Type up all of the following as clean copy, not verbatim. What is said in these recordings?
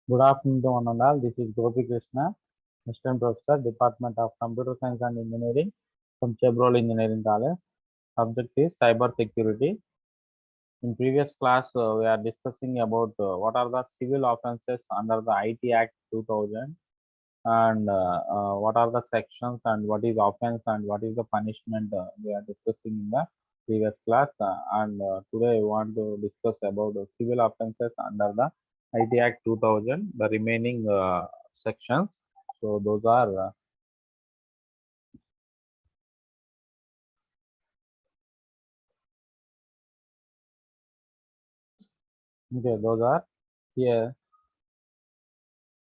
Good afternoon to one and all. This is Gopi Krishna, Assistant Professor, Department of Computer Science and Engineering from Chevrolet Engineering College. Subject is cyber security. In previous class, we are discussing about what are the civil offenses under the IT Act 2000 and what are the sections and what is offense and what is the punishment we are discussing in the previous class. And today I want to discuss about the civil offenses under the IT Act 2000, the remaining sections. So those are okay. Those are here.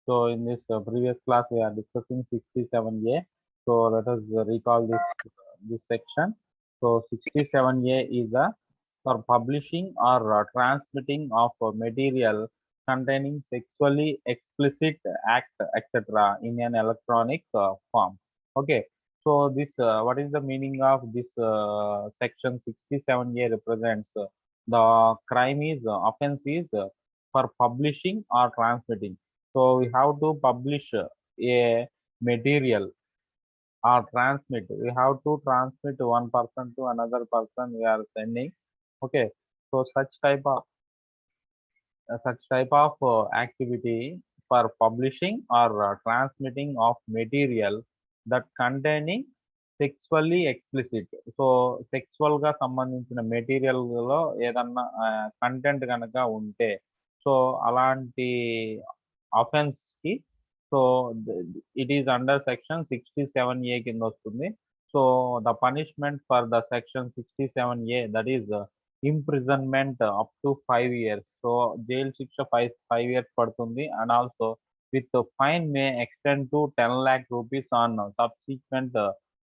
So in this previous class we are discussing 67A. So let us recall this section. So 67A is the for publishing or transmitting of material containing sexually explicit act etc. in an electronic form. Okay. So this what is the meaning of this section 67A represents the crime is offense is for publishing or transmitting. So we have to publish a material or transmit. We have to transmit one person to another person we are sending. Okay. So such type of activity for publishing or transmitting of material that containing sexually explicit. So sexual గా సంబంధించిన material లో ఏదన్నా content కనుక ఉంటే so అలాంటి offence కి so it is under section 67A కింద వస్తుంది. So the punishment for the section 67A that is imprisonment up to 5 years. So jail శిక్ష 5 years పడుతుంది. And also with fine May extend to 10 lakh rupees on subsequent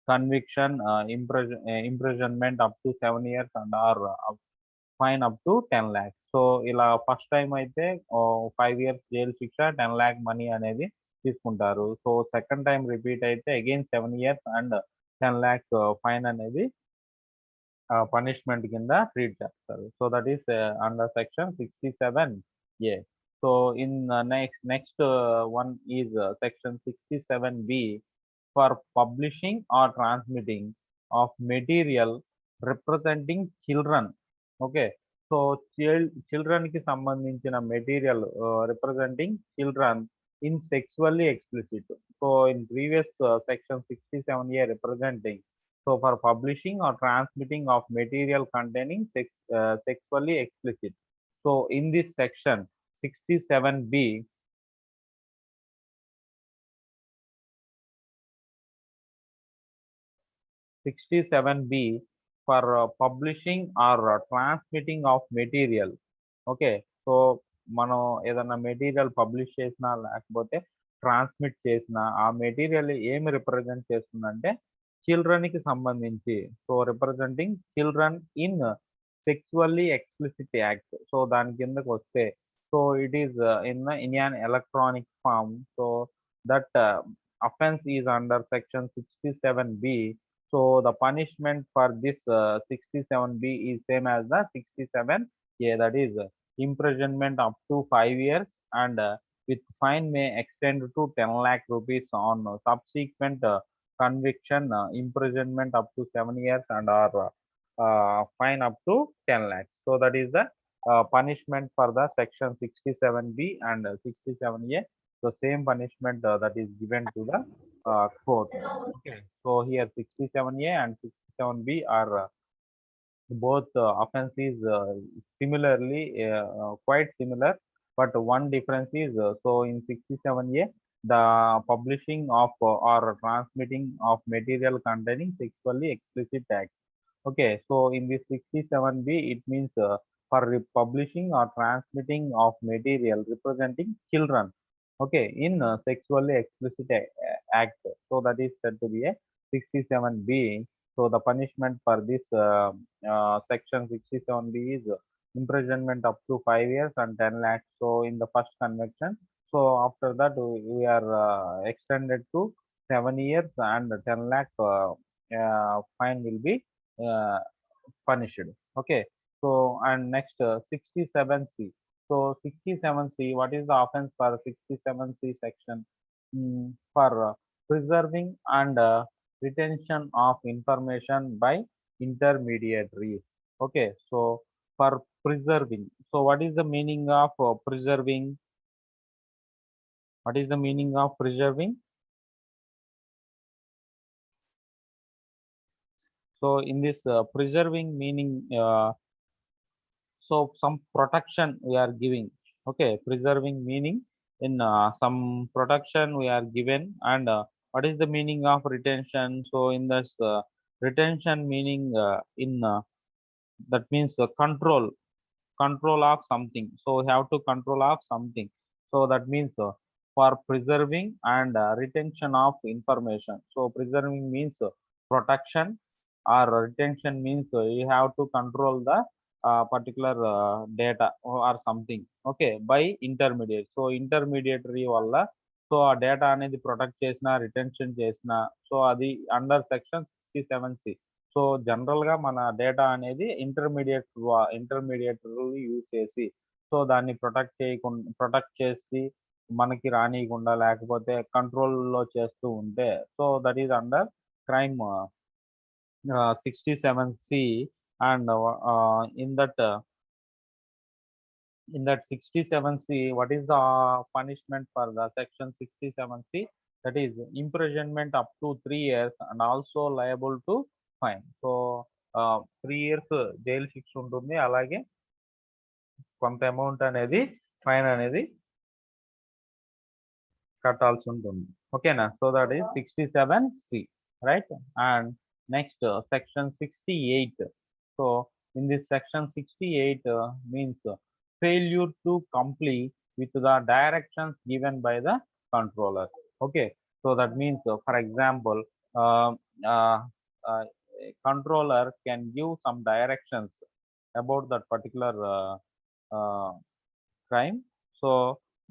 conviction, imprisonment up to 7 years and or fine up to 10 lakhs. So ఇలా first time అయితే 5 years jail శిక్ష 10 lakh money అనేది తీసుకుంటారు. So second time repeat అయితే again 7 years and 10 lakh fine అనేది punishment కింద treat చేస్తారు. So that is under section 67A. So in next one is section 67B for publishing or transmitting of material representing children. Okay. So children కి సంబంధించిన material representing children in sexually explicit. So in previous section 67A representing so for publishing or transmitting of material containing sexually explicit. So in this section 67B, 67B for publishing or transmitting of material. Okay. So మనం ఏదన్నా material publish చేసినా లేకపోతే transmit చేసినా ఆ material ఏమి represent చేస్తుందంటే చిల్డ్రన్కి సంబంధించి. So representing children in sexually explicit act. So దాని కిందకు వస్తే so it is in an electronic form. So that offense is under section 67B. So the punishment for this 67B is same as the 67A, that is imprisonment up to 5 years and with fine may extend to 10 lakh rupees on subsequent conviction, imprisonment up to 7 years and or fine up to 10 lakhs. So that is the punishment for the section 67B and 67A. The same punishment that is given to the court. Okay. So here 67A and 67B are both offenses similarly quite similar, but one difference is so in 67A the publishing of or transmitting of material containing sexually explicit act. Okay. So in this 67B it means for publishing or transmitting of material representing children, okay, in sexually explicit act. So that is said to be a 67B. So the punishment for this section 67B is imprisonment up to 5 years and 10 lakhs. So in the first conviction, so after that we are extended to 7 years and 10 lakh fine will be uh, punished. Okay. So and next 67C. So 67C, what is the offense for 67C section? For preserving and retention of information by intermediaries. Okay, so for preserving, so what is the meaning of preserving? What is the meaning of preserving? So in this preserving meaning, so some protection we are giving. Okay, preserving meaning in some protection we are given. And what is the meaning of retention? So in this retention meaning, in that means control of something. So we have to control of something. So that means for preserving and retention of information. So preserving means protection, or retention means you have to control the particular data or something. Okay, by intermediate. So intermediary వల్ల so ఆ data అనేది protect చేసిన retention చేసిన, so అది under section 67C. So general గా మన data అనేది intermediate use చేసి, సో దాన్ని ప్రొటెక్ట్ చేసి మనకి రానియకుండా లేకపోతే కంట్రోల్లో చేస్తూ ఉంటే, so that is under crime 67C. And in that 67C, what is the punishment for the section 67C? That is imprisonment up to 3 years and also liable to fine. So 3 years jail శిక్ష ఉంటుంది, అలాగే కొంత amount అనేది fine అనేది కట్టాల్సి ఉంటుంది. ఓకేనా? So that is 67C, right? And next section 68. So in this section 68 means failure to comply with the directions given by the controller. Okay, so that means for example, uh, uh, a controller can give some directions about that particular crime. So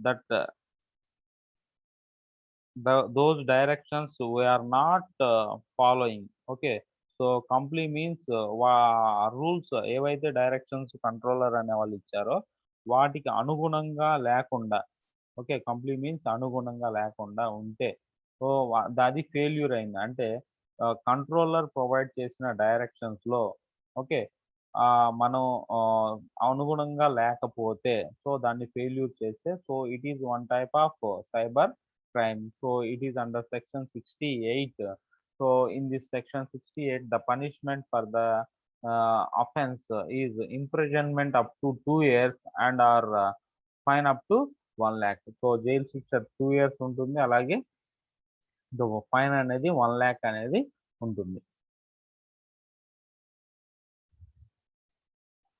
that those directions we are not following. Okay, so comply means rules ఏవైతే directions controller అనే వాళ్ళు ఇచ్చారో వాటికి అనుగుణంగా లేకుండా, okay, కంప్లీ means అనుగుణంగా లేకుండా ఉంటే, సో అది ఫెయిల్యూర్ అయింది అంటే కంట్రోలర్ ప్రొవైడ్ చేసిన డైరెక్షన్స్లో, ఓకే, మనం అనుగుణంగా లేకపోతే, సో దాన్ని ఫెయిల్యూర్ చేస్తే, so it is one type of cyber crime. So it is under section 68. So in this section 68, the punishment for the offense is imprisonment up to 2 years and or fine up to 1 lakh. So jail శిక్ష 2 years ఉంటుంది, అలాగే fine అనేది 1 lakh అనేది ఉంటుంది.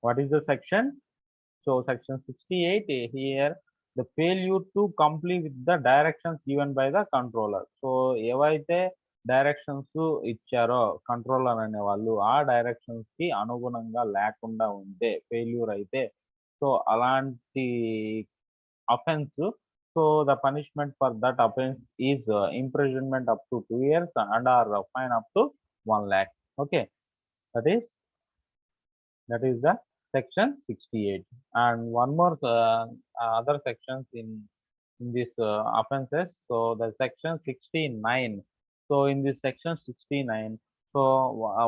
What is the section? So section 68 here, the failure to comply with the directions given by the controller. So ఏవైతే directions ఇచ్చారో controller అనే వాళ్ళు ఆ డైరెక్షన్స్ కి అనుగుణంగా లేకుండా ఉంటే, ఫెయిల్యూర్ అయితే, సో అలాంటి offence, so the punishment for that offence is imprisonment up to 2 years and or fine up to 1 lakh. Okay, that is the section 68. And one more other sections in this offenses. So the section 69. So in this section 69, so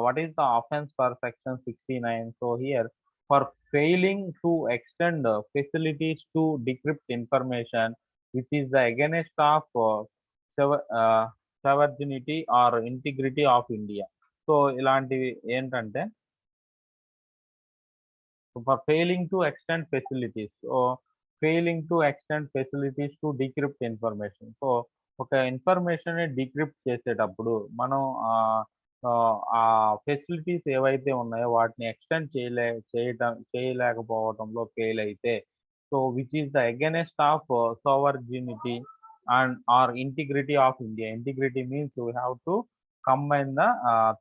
what is the offense for section 69? So here, for failing to extend facilities to decrypt information which is the against of sovereignty or integrity of India. So ఇలాంటివి ఏంటంటే, for failing to extend facilities, so failing to extend facilities to decrypt information. So ఒక information decrypt చేసేటప్పుడు మనం ఆ facilities ఏవైతే ఉన్నాయో వాటిని extend చేయలేకపోవడంలో fail అయితే, so which is the against of sovereignty and or integrity of India. Integrity means we have to combine the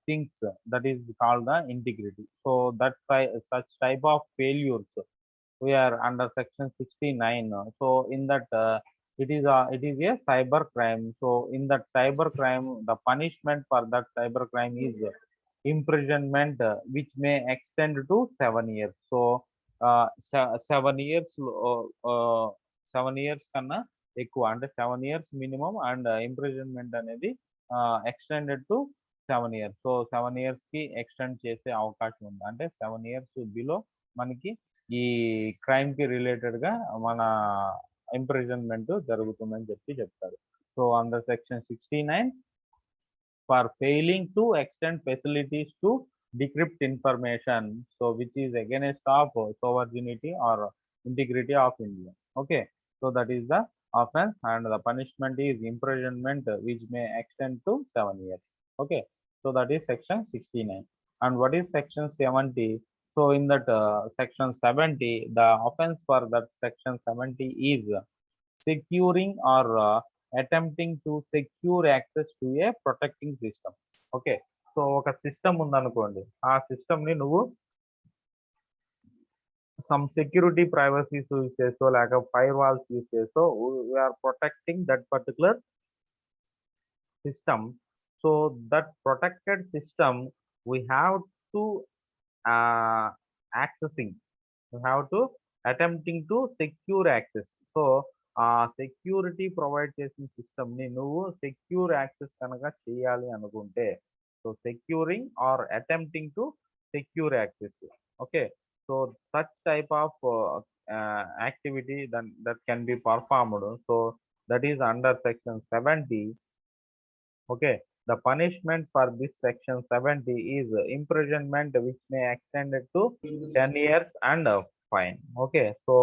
things, that is called the integrity. So that such type of failures we are under section 69. So in that it is a cyber crime. So in that cyber crime, the punishment for that cyber crime is imprisonment which may extend to 7 years. So 7 years 7 years కన్నా ఎక్కువ అంటే 7 years minimum and imprisonment అనేది extended to 7 years. So 7 years కి extend చేసే అవకాశం ఉంది. అంటే 7 years below మనకి ఈ క్రైమ్ కి రిలేటెడ్ గా మన ఇంప్రిజన్మెంట్ జరుగుతుందని చెప్తారు. So under section 69 for failing to extend facilities to decrypt information, so which is against of sovereignty or integrity of India. Okay, so that is the offense and the punishment is imprisonment which may extend to 7 years. Okay, so that is section 69. And what is section 70? So in that section 70, the offense for that section 70 is securing or attempting to secure access to a protecting system. Okay, so ఒక system ఉందనుకోండి, ఆ system ని నువ్వు some security privacies use చేస్తూ లేక firewalls use చేస్తూ we are protecting that particular system. So that protected system we have to accessing, we have to attempting to secure access. So ఆ security provide చేసిన system ని నువ్వు secure access కనుక చేయాలి అనుకుంటే, so securing or attempting to secure access. Okay, so such type of activity that can be performed, so that is under section 70. Okay, the punishment for this section 70 is imprisonment which may extend to 10 years and fine. Okay, so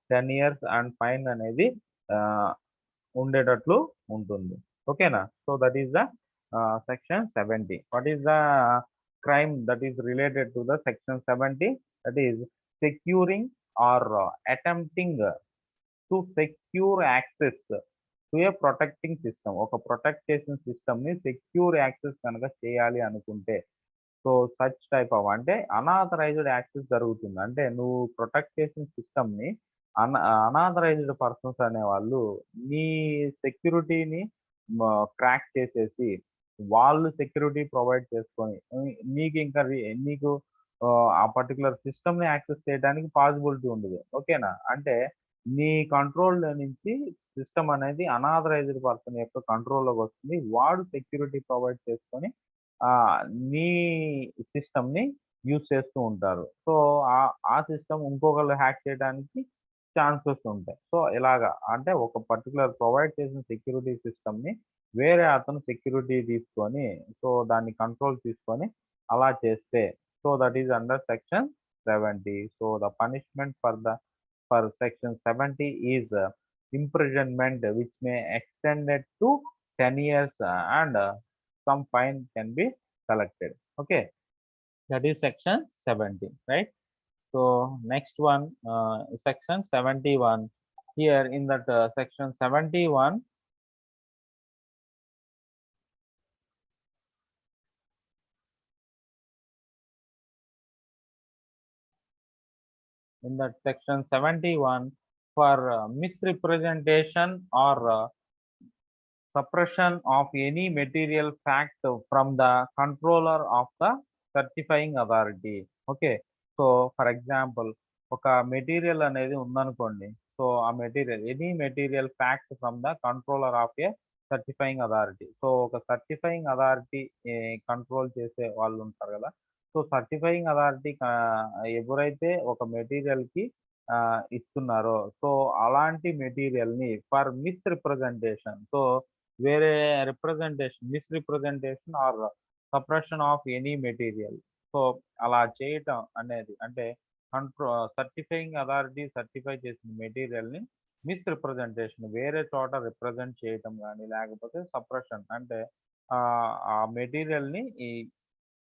10 years and fine అనేది ఉండేటట్లు ఉంటుంది. ఓకేనా, so that is the section 70. What is the crime that is related to the section 70? That is securing or attempting to secure access to a protecting system. ఒక protect చేసిన system ని secure access కనుక చేయాలి అనుకుంటే, so such type of అంటే unauthorised access జరుగుతుంది. అంటే నువ్వు ప్రొటెక్ట్ చేసిన సిస్టమ్ ని అనాథరైజ్డ్ పర్సన్స్ అనేవాళ్ళు నీ సెక్యూరిటీని క్రాక్ చేసేసి వాళ్ళు సెక్యూరిటీ ప్రొవైడ్ చేసుకొని నీకు ఇంకా నీకు ఆ పర్టికులర్ సిస్టమ్ ని యాక్సెస్ చేయడానికి పాసిబిలిటీ ఉండదు. ఓకేనా, అంటే నీ కంట్రోల్ నుంచి సిస్టమ్ అనేది అనాథరైజ్డ్ పర్సన్ యొక్క కంట్రోల్లోకి వస్తుంది. వాడు సెక్యూరిటీ ప్రొవైడ్ చేసుకొని నీ సిస్టమ్ ని యూజ్ చేస్తూ ఉంటారు. సో ఆ సిస్టమ్ ఇంకొకళ్ళు హ్యాక్ చేయడానికి ఛాన్సెస్ ఉంటాయి. సో ఇలాగా అంటే ఒక పర్టికులర్ ప్రొవైడ్ చేసిన సెక్యూరిటీ సిస్టమ్ ని వేరే అతను సెక్యూరిటీ తీసుకొని, సో దాన్ని కంట్రోల్ తీసుకొని అలా చేస్తే, so that is under section 70. So the punishment for section 70 is imprisonment which may extended to 10 years and some fine can be collected. Okay, that is section 70, right? So next one, section 71. Here in that section 71, in that section 71, for misrepresentation or suppression of any material fact from the controller of the certifying authority. Okay, so for example, ఒక material అనేది ఉందనుకోండి, so ఆ material any material fact from the controller of A certifying authority. So ఒక certifying authority control చేసే వాళ్ళు ఉంటారు కదా, so certifying authority ఎవరైతే ఒక మెటీరియల్ కి ఇస్తున్నారో, సో అలాంటి మెటీరియల్ ని ఫర్ మిస్రిప్రజెంటేషన్, సో వేరే representation, misrepresentation or suppression of any material, so అలా చేయటం అనేది అంటే సర్టిఫైయింగ్ అథారిటీ సర్టిఫై చేసిన మెటీరియల్ ని మిస్రిప్రజెంటేషన్ వేరే చోట రిప్రజెంట్ చేయటం కానీ, లేకపోతే సప్రెషన్ అంటే ఆ మెటీరియల్ ని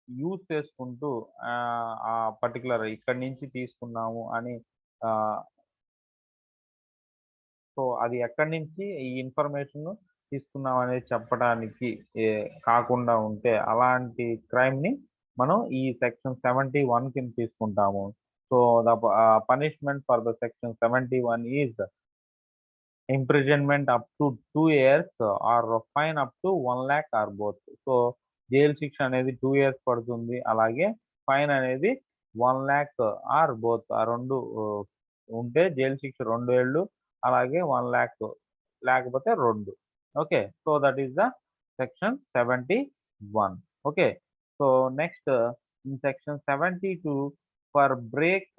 యూజ్ చేసుకుంటూ ఆ పర్టికులర్ ఇక్కడి నుంచి తీసుకున్నాము అని, సో అది ఎక్కడి నుంచి ఈ ఇన్ఫర్మేషన్ తీసుకున్నాం అనేది చెప్పడానికి కాకుండా ఉంటే అలాంటి క్రైమ్ ని మనం ఈ సెక్షన్ 71 కింద తీసుకుంటాము. So the punishment for the section 71 is imprisonment up to 2 years or fine up to 1 lakh or both. So jail శిక్ష అనేది 2 years పడుతుంది, అలాగే ఫైన్ అనేది 1 lakh ఆర్ బోత్ ఆ 2 ఉంటే జైలు శిక్ష 2 ఏళ్ళు అలాగే 1 lakh లేకపోతే 2. Okay. So that is the section 71. Okay. So next in section 72 for break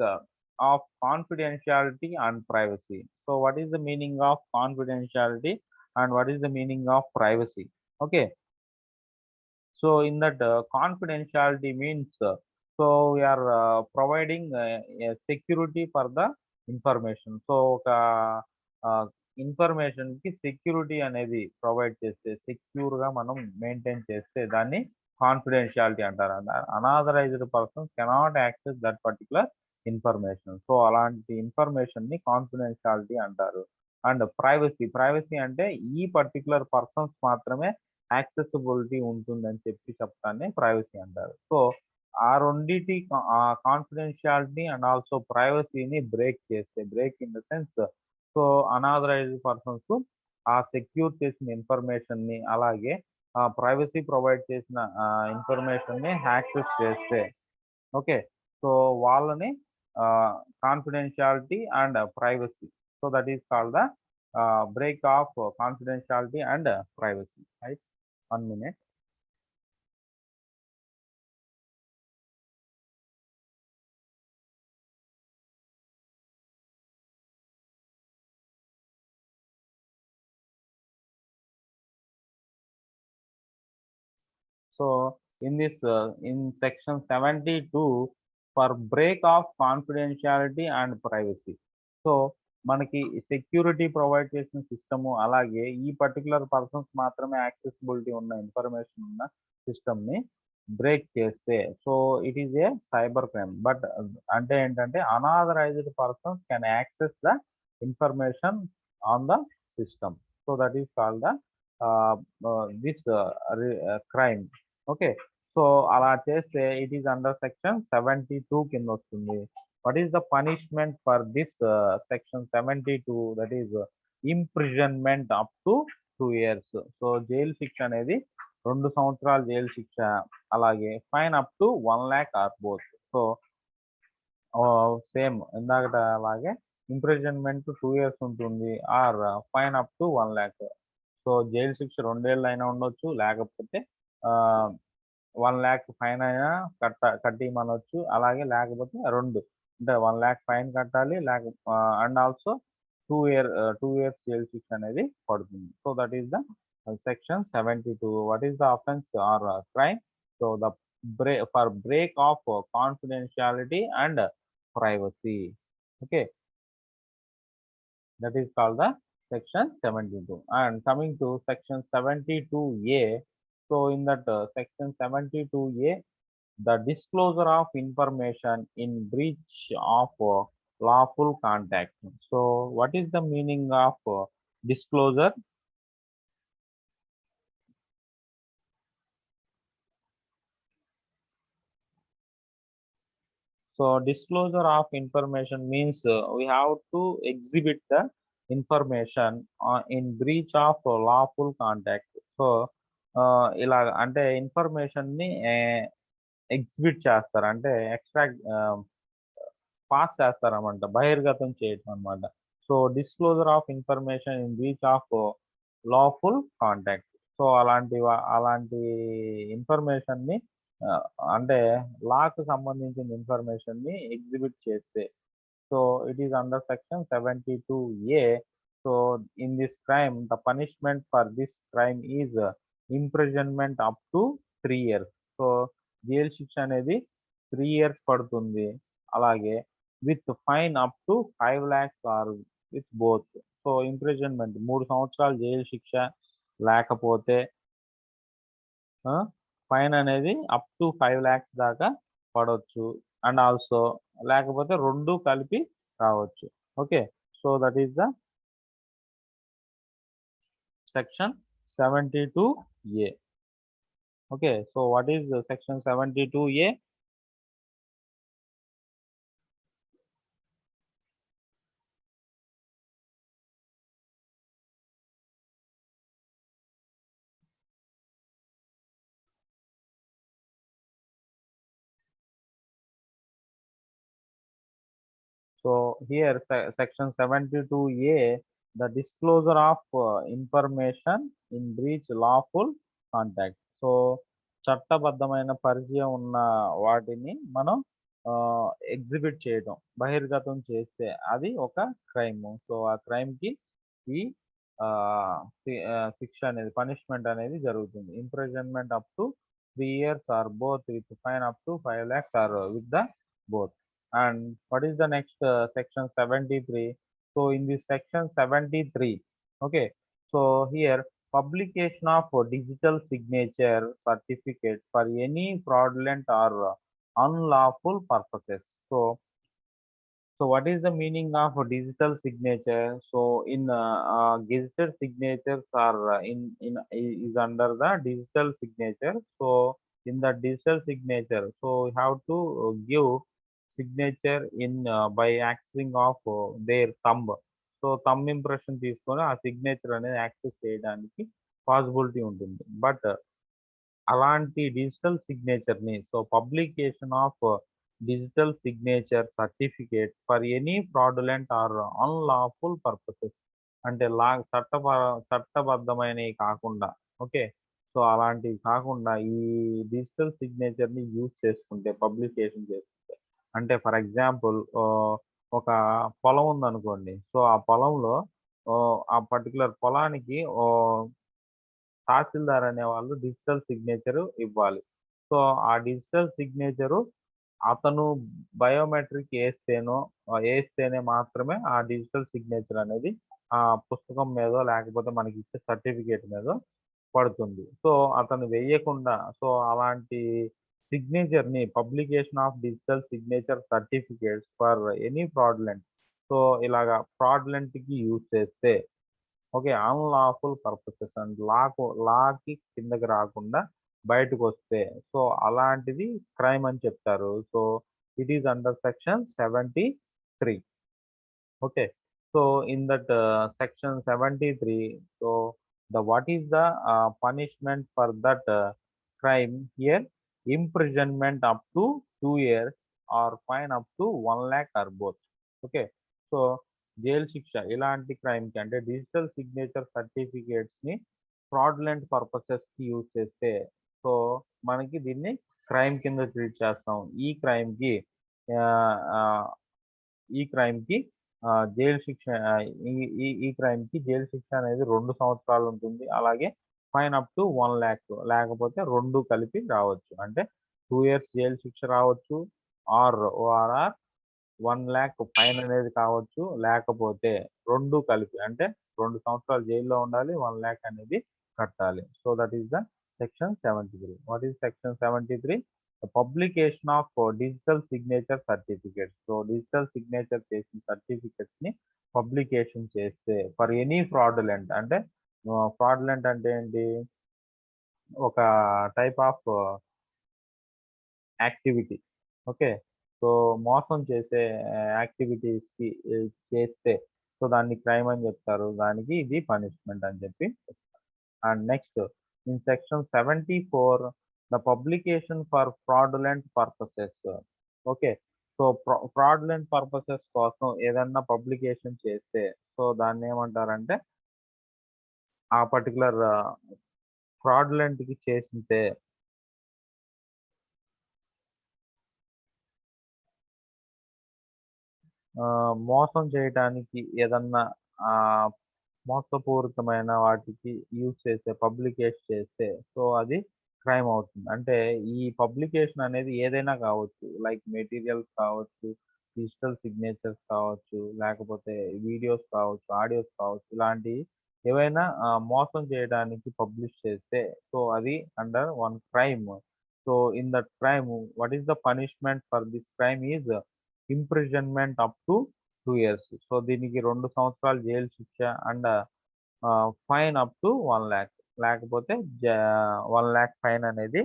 of confidentiality and privacy. So what is the meaning of confidentiality and what is the meaning of privacy? Okay. So in that confidentiality means so we are providing a security for the information. So information కి security అనేది provide చేస్తే secure గా మనం maintain చేస్తే దాన్ని confidentiality అంటారు. Unauthorised persons cannot access that particular information. So అలాంటి information ని కాన్ఫిడెన్షియాలిటీ అంటారు. అండ్ ప్రైవసీ అంటే ఈ పర్టికులర్ పర్సన్స్ మాత్రమే యాక్సెసిబిలిటీ ఉంటుందని చెప్తాన్ని ప్రైవసీ అంటారు. సో ఆ రెండిటి కాన్ఫిడెన్షియాలిటీ అండ్ ఆల్సో ప్రైవసీని break in the sense so unauthorized persons ఆ సెక్యూర్ చేసిన ఇన్ఫర్మేషన్ ని అలాగే ప్రైవసీ ప్రొవైడ్ చేసిన ఇన్ఫర్మేషన్ ని యాక్సెస్ చేస్తే ఓకే. సో వాళ్ళని confidentiality and privacy. So that is called the break of confidentiality and privacy, right? 1 minute. So in this in section 72 for break of confidentiality and privacy. So మనకి security provide చేసిన system అలాగే ఈ particular persons మాత్రమే accessibility ఉన్న information ఉన్న system ని break చేస్తే so it is a cyber crime. But అంటే ఏంటంటే unauthorised persons can access the information on the system. So that is called the this crime. Okay. So అలా చేస్తే it is under section 72 కింద వస్తుంది. what is the punishment for this section 72? that is imprisonment up to 2 years. So jail శిక్ష అనేది 2 సంవత్సరాల జైలు శిక్ష అలాగే fine up to 1 lakh or both. So same ఇందాకట అలాగే ఇంప్రిజన్మెంట్ 2 years ఉంటుంది or fine up to 1 lakh. So jail శిక్ష 2 ఏళ్ళు అయినా ఉండొచ్చు లేకపోతే 1 lakh ఫైన్ అయినా కట్టిమనొచ్చు అలాగే లేకపోతే 2 అంటే 1 lakh ఫైన్ కట్టాలి అండ్ ఆల్సో 2 years జైలు శిక్ష అనేది పడుతుంది. So that is the section 72. What is the offence are crime? So the for break of confidentiality and privacy. Okay, that is called the section 72. And coming to section 72A, so in that section 72A, the disclosure of information in breach of lawful contact. So what is the meaning of disclosure? So disclosure of information means we have to exhibit the information in breach of lawful contact. So ఇలా అంటే information ని exhibit చేస్తారు అంటే extract pass చేస్తారన్నమాట, బహిర్గతం చేయటం అనమాట. So disclosure of information in breach of lawful contact. So అలాంటి ఇన్ఫర్మేషన్ ని అంటే లాకు సంబంధించిన ఇన్ఫర్మేషన్ ని ఎగ్జిబిట్ చేస్తే so it is under section 72A. So in this crime the punishment for this crime is imprisonment up to 3 years. So jail శిక్ష అనేది 3 years పడుతుంది అలాగే with fine up to 5 lakhs or with both. So imprisonment 3 సంవత్సరాలు jail శిక్ష లేకపోతే fine అనేది up to 5 lakhs దాకా పడవచ్చు అండ్ ఆల్సో లేకపోతే 2 కలిపి రావచ్చు. Okay. So that is the section 72A. Okay. So what is section 72A? So here section 72A, the disclosure of information in breach lawful contact. So చట్టబద్ధమైన పరిచయం ఉన్న వాటిని మనం ఎగ్జిబిట్ చేయడం, బహిర్గతం చేస్తే అది ఒక క్రైమ్. సో ఆ క్రైమ్ కి ఈ శిక్ష అనేది, పనిష్మెంట్ అనేది జరుగుతుంది. Imprisonment up to 3 years or both with fine up to 5 lakhs or with the both. And what is the next section 73? So in this section 73, okay, so here publication of digital signature certificate for any fraudulent or unlawful purposes. So what is the meaning of digital signature? So in gazetted signatures are is under the digital signature. So in the digital signature, so you have to give signature in by accessing of their thumb. So thumb impression తీసుకొని ఆ signature అనేది access చేయడానికి possibility ఉంటుంది. But అలాంటి digital సిగ్నేచర్ని, so publication of digital signature certificate for any fraudulent or unlawful purposes, అంటే చట్టబద్ధమైనవి కాకుండా, ఓకే, సో అలాంటివి కాకుండా ఈ డిజిటల్ సిగ్నేచర్ని యూజ్ చేసుకుంటే, పబ్లికేషన్ చేసుకుంటే, అంటే ఫర్ ఎగ్జాంపుల్ ఒక పొలం ఉందనుకోండి. సో ఆ పొలంలో ఆ పర్టికులర్ పొలానికి తహసీల్దార్ అనేవాళ్ళు డిజిటల్ సిగ్నేచర్ ఇవ్వాలి. సో ఆ డిజిటల్ సిగ్నేచరు అతను బయోమెట్రిక్ ఏస్తేనే మాత్రమే ఆ డిజిటల్ సిగ్నేచర్ అనేది ఆ పుస్తకం మీదో లేకపోతే మనకి ఇచ్చే సర్టిఫికేట్ మీదో పడుతుంది. సో అతను వెయ్యకుండా, సో అలాంటి సిగ్నేచర్ని, publication of digital signature certificates for any fraudulent, so ఇలాగా ఫ్రాడులెంట్కి యూజ్ చేస్తే, ఓకే, అన్లాఫుల్ పర్పసెస్ అండ్ లాకి కిందకి రాకుండా బయటకు వస్తే, సో అలాంటిది క్రైమ్ అని చెప్తారు. So it is under section 73. Okay, so in that section 73, so what is the punishment for that crime here? Imprisonment up to 2 years or fine up to 1 lakh or both. Okay, so jail శిక్ష ఇలాంటి క్రైమ్కి, అంటే digital signature సర్టిఫికేట్స్ని fraudulent పర్పసెస్కి use చేస్తే, so మనకి దీన్ని crime కింద treat చేస్తాం. ఈ క్రైమ్కి jail శిక్ష, ఈ క్రైమ్కి జైలు శిక్ష అనేది 2 సంవత్సరాలు ఉంటుంది. అలాగే ఫైన్ అప్ టు 1 lakh, లేకపోతే 2 కలిపి రావచ్చు. అంటే 2 years జైలు శిక్ష రావచ్చు, ఆర్ 1 lakh ఫైన్ అనేది కావచ్చు, లేకపోతే 2 కలిపి, అంటే 2 సంవత్సరాలు జైల్లో ఉండాలి, 1 lakh అనేది కట్టాలి. So that is the section 73. What is section 73? Publication of digital signature certificates. So digital signature చేసిన సర్టిఫికేట్స్ ని పబ్లికేషన్ చేస్తే ఫర్ ఎనీ ఫ్రాడులెంట్, అంటే ఫ్రాడులెంట్ అంటే ఏంటి, ఒక type of activity, okay, so మోసం చేసే యాక్టివిటీస్కి చేస్తే, సో దాన్ని క్రైమ్ అని చెప్తారు, దానికి ఇది పనిష్మెంట్ అని చెప్పి. And next in section 74, the publication for fraudulent purposes. Okay, so fraudulent purposes కోసం ఏదన్నా పబ్లికేషన్ చేస్తే, సో దాన్ని ఏమంటారంటే, ఆ పర్టికులర్ ఫ్రాడులెంట్కి చేసింటే మోసం చేయటానికి ఏదన్నా మోసపూరితమైన వాటికి యూజ్ చేస్తే, పబ్లికేషన్ చేస్తే, సో అది క్రైమ్ అవుతుంది. అంటే ఈ పబ్లికేషన్ అనేది ఏదైనా కావచ్చు, లైక్ మెటీరియల్స్ కావచ్చు, డిజిటల్ సిగ్నేచర్స్ కావచ్చు, లేకపోతే వీడియోస్ కావచ్చు, ఆడియోస్ కావచ్చు, ఇలాంటివి ఏవైనా మోసం చేయడానికి పబ్లిష్ చేస్తే, సో అది under one crime. So in that crime, what is the punishment for this crime is imprisonment up to 2 years. So దీనికి 2 సంవత్సరాలు జైలు శిక్ష and fine up to 1 lakh, లేకపోతే 1 lakh ఫైన్ అనేది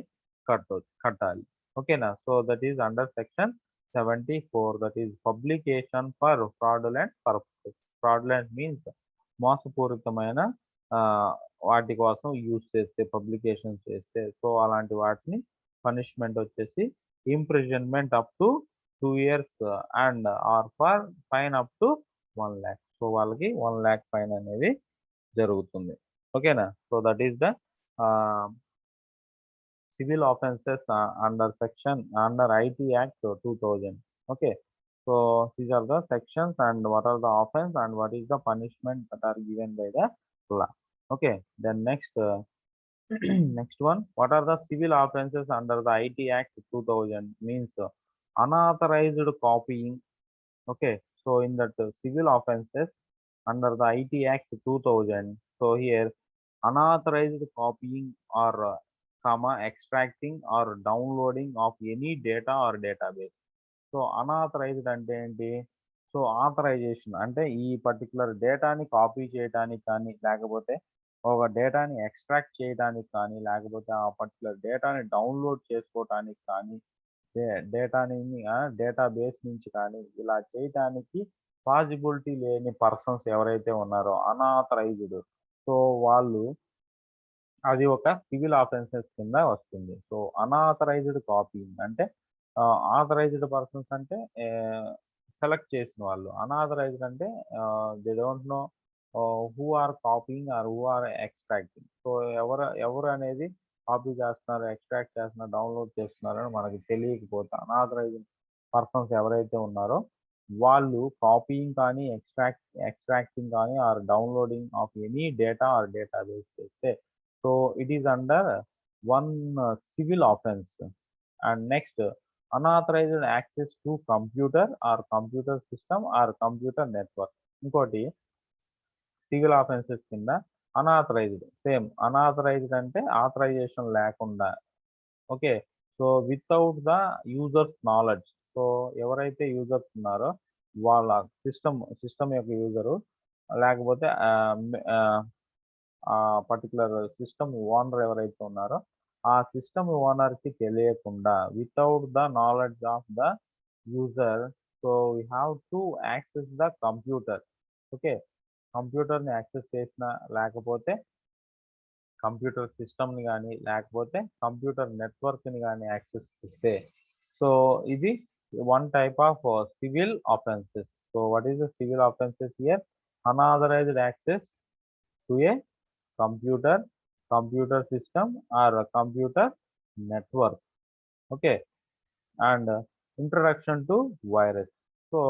కట్టాలి. ఓకేనా? So that is under section 74, that is publication for fraudulent purposes. Fraudulent means మోసపూరితమైన వాటి కోసం యూజ్ చేస్తే, పబ్లికేషన్ చేస్తే, సో అలాంటి వాటిని పనిష్మెంట్ వచ్చేసి imprisonment up to 2 years and or for fine up to 1 lakh. So వాళ్ళకి 1 lakh ఫైన్ అనేది జరుగుతుంది. ఓకేనా? So that is the civil offences under IT Act 2000. Okay. So these are the sections and what are the offense and what is the punishment that are given by the law. Okay. Then next next one, what are the civil offences under the IT Act 2000 means unauthorized copying. Okay. So in that civil offences under the IT Act 2000, so here unauthorized copying or extracting or downloading of any data or database. So unauthorised అంటే ఏంటి? So authorisation అంటే ఈ particular డేటాని copy చేయడానికి కానీ, లేకపోతే ఒక డేటాని ఎక్స్ట్రాక్ట్ చేయడానికి కానీ, లేకపోతే ఆ పర్టికులర్ డేటాని డౌన్లోడ్ చేసుకోవటానికి కానీ, డేటాని డేటాబేస్ నుంచి కానీ ఇలా చేయటానికి పాజిబిలిటీ లేని పర్సన్స్ ఎవరైతే ఉన్నారో అనాథరైజ్డ్, సో వాళ్ళు అది ఒక సివిల్ ఆఫెన్సెస్ కింద వస్తుంది. సో అనాథరైజ్డ్ కాపీయింగ్ అంటే ఆథరైజ్డ్ పర్సన్స్ అంటే సెలెక్ట్ చేసిన వాళ్ళు. అనాథరైజ్డ్ అంటే they don't know who are copying or who are extracting. So ఎవరు అనేది కాపీ చేస్తున్నారు, ఎక్స్ట్రాక్ట్ చేస్తున్నారు, డౌన్లోడ్ చేస్తున్నారని మనకి తెలియకపోతే అనాథరైజ్డ్ పర్సన్స్ ఎవరైతే ఉన్నారో వాళ్ళు కాపీయింగ్ కానీ, ఎక్స్ట్రాక్టింగ్ కానీ or downloading of any data or database చేస్తే so it is under one civil offence. And next unauthorized access to computer or computer system or computer network. ఇంకోటి సివిల్ ఆఫెన్సెస్ కింద unauthorised, same unauthorised అంటే authorisation లేకుండా. Okay. So without the users knowledge, so ఎవరైతే users ఉన్నారో వాళ్ళ system యొక్క user, లేకపోతే particular system owner ఎవరైతే ఉన్నారో ఆ సిస్టమ్ ఓనర్కి తెలియకుండా without the knowledge of the user, so we have to access the computer. Okay. కంప్యూటర్ని యాక్సెస్ చేసిన, లేకపోతే కంప్యూటర్ సిస్టమ్ని కానీ, లేకపోతే కంప్యూటర్ నెట్వర్క్ని కానీ యాక్సెస్ చేస్తే సో ఇది one type of civil offences. So what is the civil offences here? Unauthorised access to A computer system or a computer network. Okay. And introduction to virus. So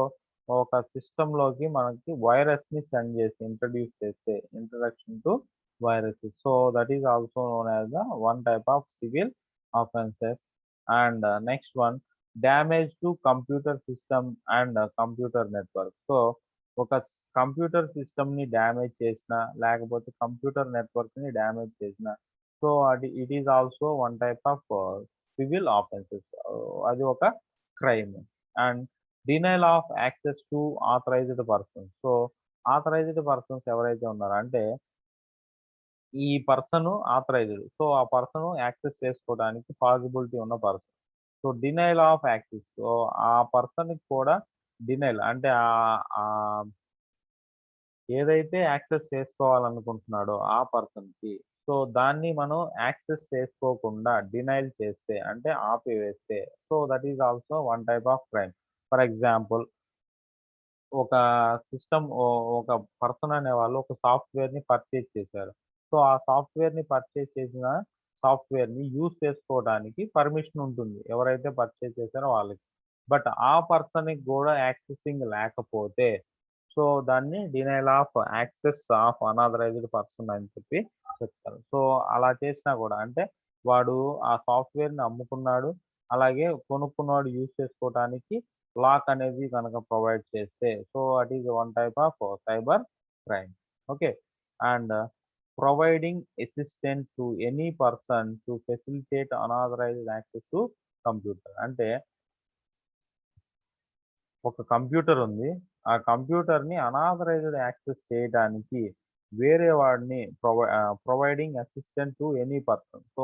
ఒక సిస్టంలోకి మనకి వైరస్ని send చేసి introduce చేస్తే introduction to virus. So that is also known as the one type of civil offences. And next one, damage to computer system and computer network. So ఒక computer సిస్టమ్ని damage చేసిన, లేకపోతే కంప్యూటర్ నెట్వర్క్ని damage చేసిన, so it is also one type of civil offences. అది ఒక crime. And denial of access to authorised persons. So authorised persons ఎవరైతే ఉన్నారో అంటే ఈ పర్సన్ ఆథరైజ్డ్, సో ఆ పర్సన్ యాక్సెస్ చేసుకోవడానికి పాసిబిలిటీ ఉన్న person. So denial of access, so ఆ పర్సన్కి కూడా డినైల్ అంటే ఏదైతే యాక్సెస్ చేసుకోవాలనుకుంటున్నాడో ఆ పర్సన్కి, సో దాన్ని మనం యాక్సెస్ చేసుకోకుండా డినైల్ చేస్తే అంటే ఆపివేస్తే, so that is also one type of crime. For example, ఒక సిస్టమ్ ఒక పర్సన్ అనే వాళ్ళు ఒక సాఫ్ట్వేర్ని పర్చేజ్ చేశారు. సో ఆ సాఫ్ట్వేర్ని పర్చేజ్ చేసిన సాఫ్ట్వేర్ని యూజ్ చేసుకోవడానికి పర్మిషన్ ఉంటుంది ఎవరైతే పర్చేజ్ చేశారో వాళ్ళకి. బట్ ఆ పర్సన్కి కూడా యాక్సెసింగ్ లేకపోతే సో దాన్ని denial of access of unauthorised person అని చెప్పి చెప్తారు. సో అలా చేసినా కూడా అంటే వాడు ఆ సాఫ్ట్వేర్ని అమ్ముకున్నాడు, అలాగే కొనుక్కున్నాడు యూజ్ చేసుకోవడానికి లాక్ అనేది కనుక ప్రొవైడ్ చేస్తే so at is one type of cyber crime. Okay. And providing assistant to any person to facilitate unauthorised access to computer. అంటే ఒక కంప్యూటర్ ఉంది, ఆ కంప్యూటర్ని అనాథరైజ్డ్ యాక్సెస్ చేయడానికి వేరే వాడిని providing assistant to any person. So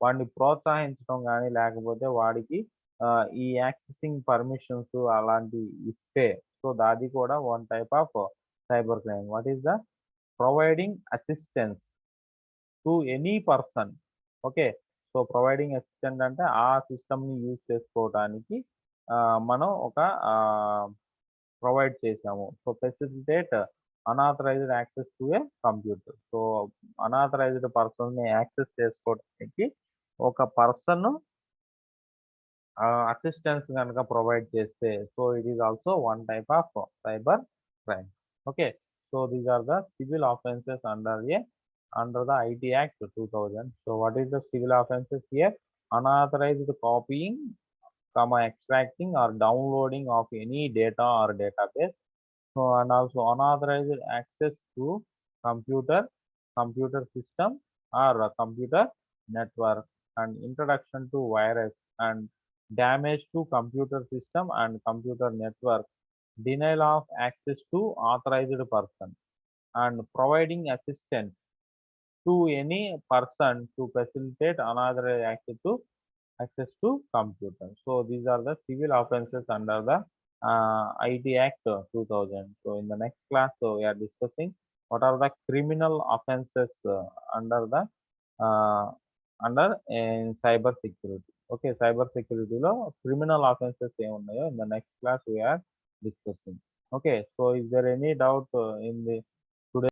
వాడిని ప్రోత్సహించడం కానీ, లేకపోతే వాడికి ఈ యాక్సెసింగ్ పర్మిషన్స్ అలాంటివి ఇస్తే సో అది కూడా one type of cyber crime. What is the providing assistance to any person. Okay. So providing assistant అంటే ఆ సిస్టమ్ని యూజ్ చేసుకోవడానికి మనం ఒక ప్రొవైడ్ చేసాము. So, facilitate unauthorised access to a computer. So, unauthorised పర్సన్‌ని యాక్సెస్ చేసుకోవడానికి ఒక పర్సన్ అసిస్టెన్స్ గనుక ప్రొవైడ్ చేస్తే, so it is also one type of cyber crime. Okay. So these are the civil offences under the IT act 2000. So what is the civil offences here? Unauthorised copying, extracting or downloading of any data or database. So and also unauthorized access to computer, computer system or a computer network, and introduction to virus and damage to computer system and computer network, denial of access to authorized person, and providing assistance to any person to facilitate unauthorized access to computer. So these are the civil offenses under the IT Act 2000. So in the next class, so we are discussing what are the criminal offenses under the uh, under in cyber security. Okay, cyber security lo criminal offenses in the next class we are discussing. Okay, so is there any doubt in the